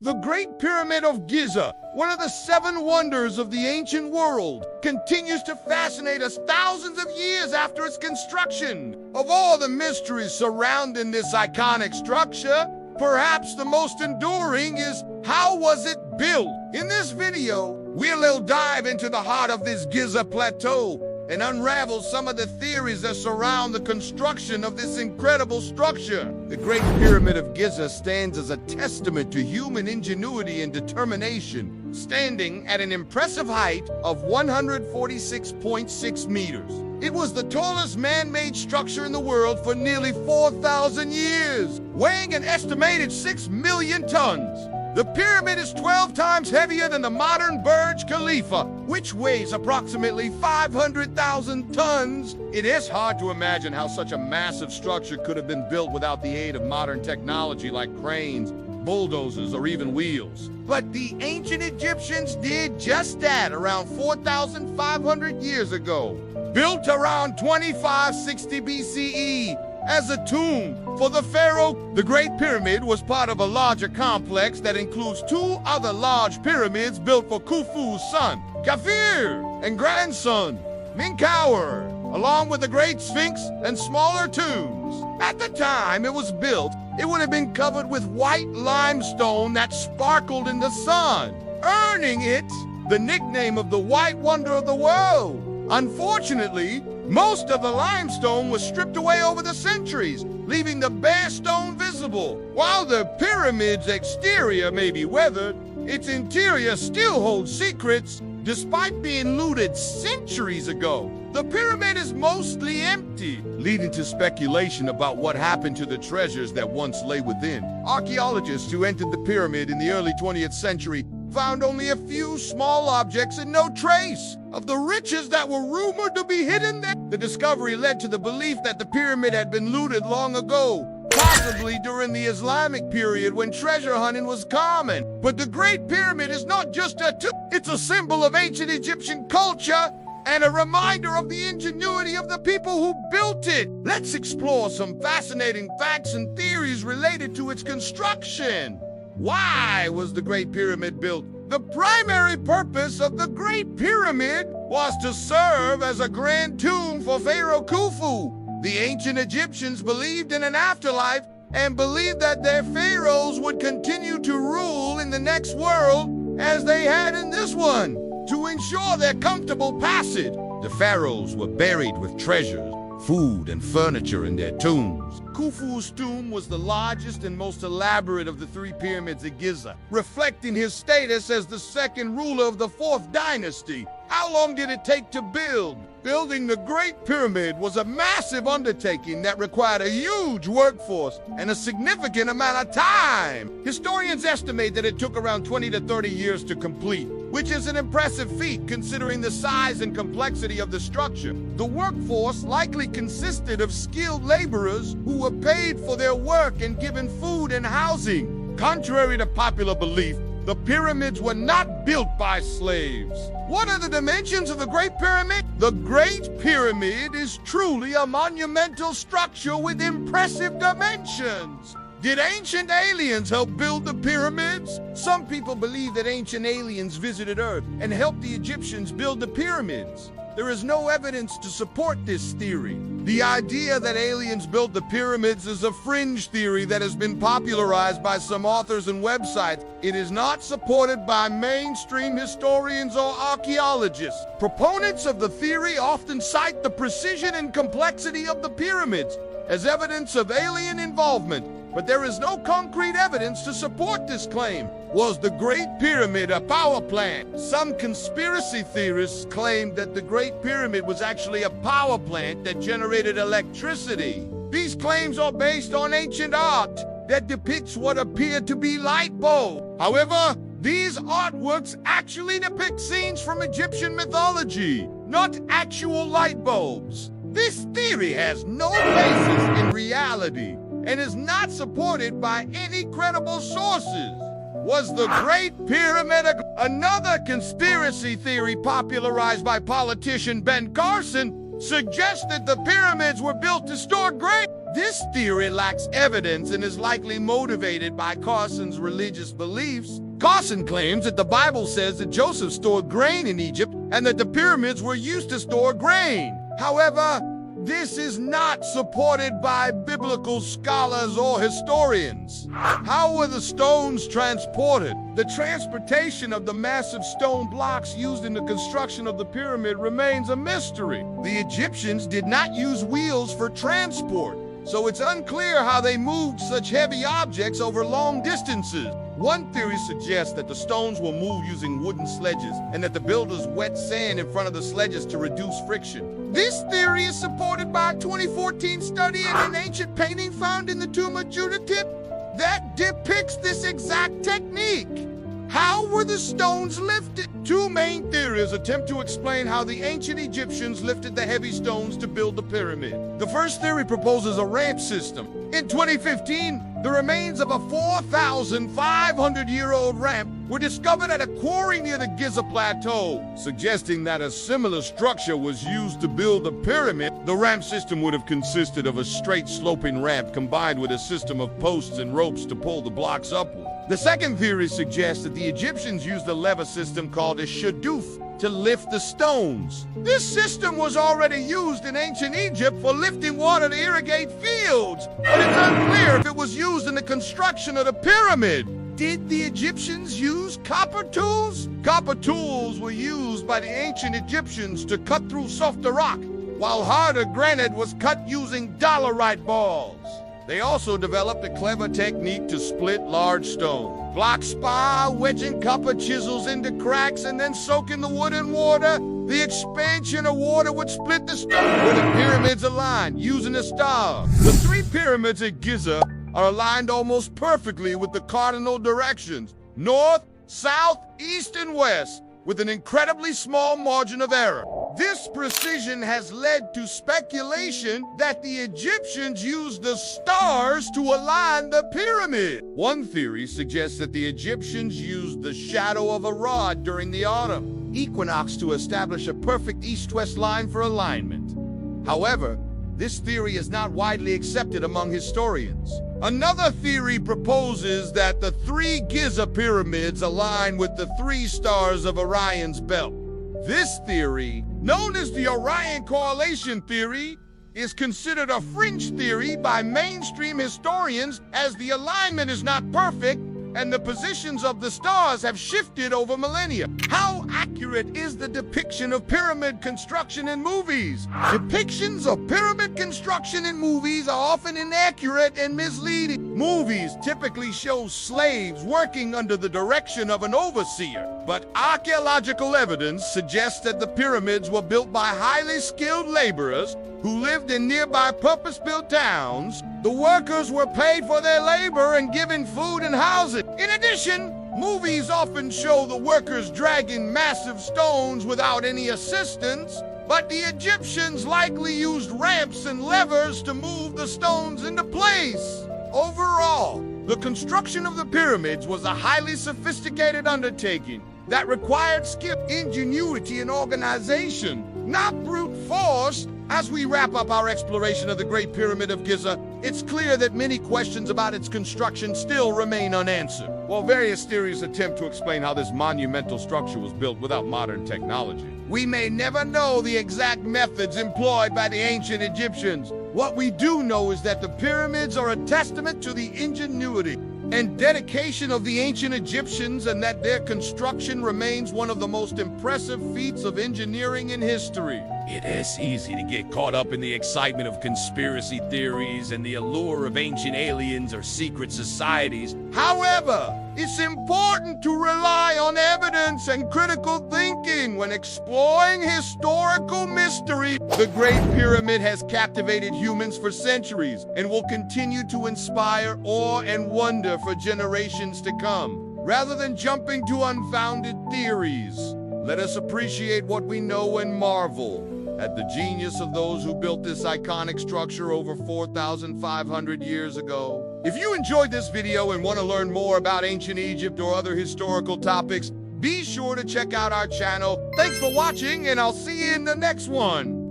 The Great Pyramid of Giza, one of the 7 wonders of the ancient world, continues to fascinate us thousands of years after its construction. Of all the mysteries surrounding this iconic structure, perhaps the most enduring is how was it built? In this video, we'll dive into the heart of this Giza plateau and unravel some of the theories that surround the construction of this incredible structure. The Great Pyramid of Giza stands as a testament to human ingenuity and determination, standing at an impressive height of 146.6 meters. It was the tallest man-made structure in the world for nearly 4,000 years, weighing an estimated 6 million tons. The pyramid is 12 times heavier than the modern Burj Khalifa, which weighs approximately 500,000 tons. It is hard to imagine how such a massive structure could have been built without the aid of modern technology like cranes, bulldozers, or even wheels. But the ancient Egyptians did just that around 4,500 years ago. Built around 2560 BCE, as a tomb for the pharaoh. The Great Pyramid was part of a larger complex that includes 2 other large pyramids built for Khufu's son, Kafir, and grandson, Menkaure, along with the Great Sphinx and smaller tombs. At the time it was built, it would have been covered with white limestone that sparkled in the sun, earning it the nickname of the White Wonder of the World. Unfortunately, most of the limestone was stripped away over the centuries, leaving the bare stone visible. While the pyramid's exterior may be weathered, its interior still holds secrets, despite being looted centuries ago. The pyramid is mostly empty, leading to speculation about what happened to the treasures that once lay within. Archaeologists who entered the pyramid in the early 20th century found only a few small objects and no trace of the riches that were rumored to be hidden there. The discovery led to the belief that the pyramid had been looted long ago, possibly during the Islamic period when treasure hunting was common. But the Great Pyramid is not just a tomb, it's a symbol of ancient Egyptian culture and a reminder of the ingenuity of the people who built it. Let's explore some fascinating facts and theories related to its construction. Why was the Great Pyramid built? The primary purpose of the Great Pyramid was to serve as a grand tomb for Pharaoh Khufu. The ancient Egyptians believed in an afterlife and believed that their pharaohs would continue to rule in the next world as they had in this one. To ensure their comfortable passage, the pharaohs were buried with treasures, food, and furniture in their tombs. Khufu's tomb was the largest and most elaborate of the 3 pyramids at Giza, reflecting his status as the second ruler of the 4th dynasty. How long did it take to build? Building the Great Pyramid was a massive undertaking that required a huge workforce and a significant amount of time. Historians estimate that it took around 20 to 30 years to complete, which is an impressive feat considering the size and complexity of the structure. The workforce likely consisted of skilled laborers who were paid for their work and given food and housing. Contrary to popular belief, the pyramids were not built by slaves. What are the dimensions of the Great Pyramid? The Great Pyramid is truly a monumental structure with impressive dimensions. Did ancient aliens help build the pyramids? Some people believe that ancient aliens visited Earth and helped the Egyptians build the pyramids. There is no evidence to support this theory. The idea that aliens built the pyramids is a fringe theory that has been popularized by some authors and websites. It is not supported by mainstream historians or archaeologists. Proponents of the theory often cite the precision and complexity of the pyramids as evidence of alien involvement, but there is no concrete evidence to support this claim. Was the Great Pyramid a power plant? Some conspiracy theorists claim that the Great Pyramid was actually a power plant that generated electricity. These claims are based on ancient art that depicts what appeared to be light bulbs. However, these artworks actually depict scenes from Egyptian mythology, not actual light bulbs. This theory has no basis in reality and is not supported by any credible sources. Was the Great Pyramid another conspiracy theory popularized by politician Ben Carson suggests that the pyramids were built to store grain? This theory lacks evidence and is likely motivated by Carson's religious beliefs. Carson claims that the Bible says that Joseph stored grain in Egypt and that the pyramids were used to store grain. However, this is not supported by biblical scholars or historians. How were the stones transported? The transportation of the massive stone blocks used in the construction of the pyramid remains a mystery. The Egyptians did not use wheels for transport, so it's unclear how they moved such heavy objects over long distances. One theory suggests that the stones were moved using wooden sledges and that the builders wet sand in front of the sledges to reduce friction. This theory is supported by a 2014 study in an ancient painting found in the tomb of Judith that depicts this exact technique. How were the stones lifted? Two main theories attempt to explain how the ancient Egyptians lifted the heavy stones to build the pyramid. The first theory proposes a ramp system. In 2015, the remains of a 4,500-year-old ramp were discovered at a quarry near the Giza Plateau, suggesting that a similar structure was used to build the pyramid. The ramp system would have consisted of a straight sloping ramp combined with a system of posts and ropes to pull the blocks upward. The second theory suggests that the Egyptians used a lever system called a shadoof to lift the stones. This system was already used in ancient Egypt for lifting water to irrigate fields, but it's unclear if it was used in the construction of the pyramid. Did the Egyptians use copper tools? Copper tools were used by the ancient Egyptians to cut through softer rock, while harder granite was cut using dolerite balls. They also developed a clever technique to split large stone. Block spar, wedging copper chisels into cracks and then soaking the wood in water. The expansion of water would split the stone where the pyramids aligned, using a star. The three pyramids at Giza are aligned almost perfectly with the cardinal directions: north, south, east, and west, with an incredibly small margin of error. This precision has led to speculation that the Egyptians used the stars to align the pyramid. One theory suggests that the Egyptians used the shadow of a rod during the autumn equinox to establish a perfect east-west line for alignment. However, this theory is not widely accepted among historians. Another theory proposes that the three Giza pyramids align with the three stars of Orion's belt. This theory, known as the Orion correlation theory, is considered a fringe theory by mainstream historians as the alignment is not perfect and the positions of the stars have shifted over millennia. How accurate is the depiction of pyramid construction in movies? Depictions of pyramid construction in movies are often inaccurate and misleading. Movies typically show slaves working under the direction of an overseer, but archaeological evidence suggests that the pyramids were built by highly skilled laborers who lived in nearby purpose-built towns. The workers were paid for their labor and given food and housing. In addition, movies often show the workers dragging massive stones without any assistance, but the Egyptians likely used ramps and levers to move the stones into place. Overall, the construction of the pyramids was a highly sophisticated undertaking that required skill, ingenuity, and organization, not brute force. As we wrap up our exploration of the Great Pyramid of Giza, it's clear that many questions about its construction still remain unanswered. While various theories attempt to explain how this monumental structure was built without modern technology, we may never know the exact methods employed by the ancient Egyptians. What we do know is that the pyramids are a testament to the ingenuity and dedication of the ancient Egyptians, and that their construction remains one of the most impressive feats of engineering in history. It is easy to get caught up in the excitement of conspiracy theories and the allure of ancient aliens or secret societies. However, it's important to rely on evidence and critical thinking when exploring historical mystery. The Great Pyramid has captivated humans for centuries and will continue to inspire awe and wonder for generations to come. Rather than jumping to unfounded theories, let us appreciate what we know and marvel at the genius of those who built this iconic structure over 4,500 years ago. If you enjoyed this video and want to learn more about ancient Egypt or other historical topics, be sure to check out our channel. Thanks for watching, and I'll see you in the next one.